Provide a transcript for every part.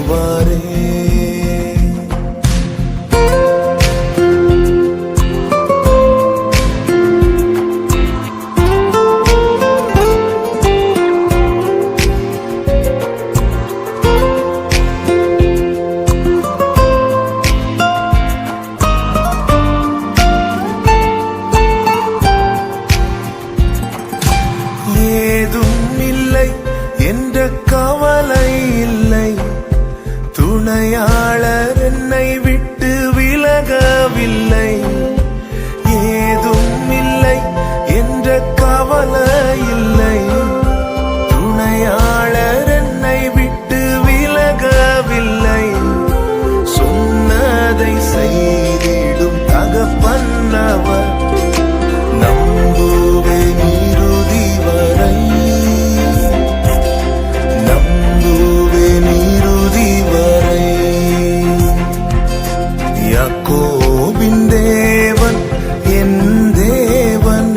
நடத்துவாரே. ஏதும் இல்லை என்ற கவலை இல்லை, துணையாளர் என்னை விட்டு விலகவில்லை. ஏதும் இல்லை என்ற கவலை இல்லை, துணையாளர் என்னை விட்டு விலகவில்லை. சொன்னதை செய்திடும் தகப்பன்னவர், நம்புவேன் இறுதி வரை, நம்புவேன் இறுதி வரை. யாக்கோபின் தேவன் என் தேவன்,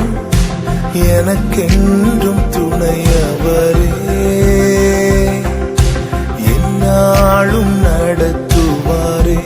எனக்கென்றும் துணையவரே. என்னாலும் நடத்துவாரே.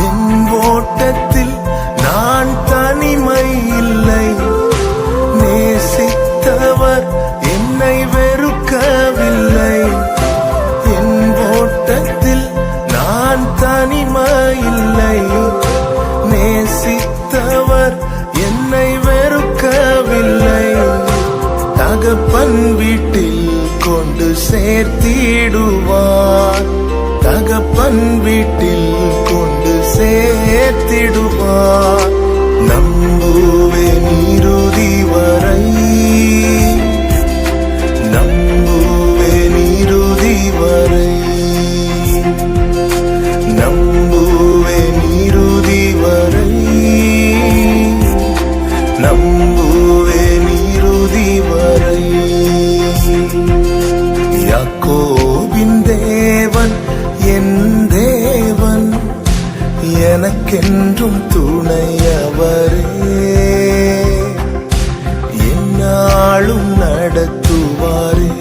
என் ஓட்டத்தில் நான் தனிமை இல்லை, நேசித்தவர் என்னை வெறுக்கவில்லை. என் ஓட்டத்தில் நான் தனிமை இல்லை, நேசித்தவர் என்னை வெறுக்கவில்லை. தகப்பன் வீட்டில் கொண்டு சேர்த்திடுவார், தகப்பன் வீட்டில் கொண்டு சேர்த்திடுவார். நம்புவேன் இறுதி வரை, நம்புவேன் இறுதி வரை, நம்புவேன் இறுதி வரை, நம்புவேன் இறுதி வரை. யாக்கோபின் தேவன் என் தேவன், எனக்கென்றும் துணையவரே. என்னாலும் நடத்துவாரே.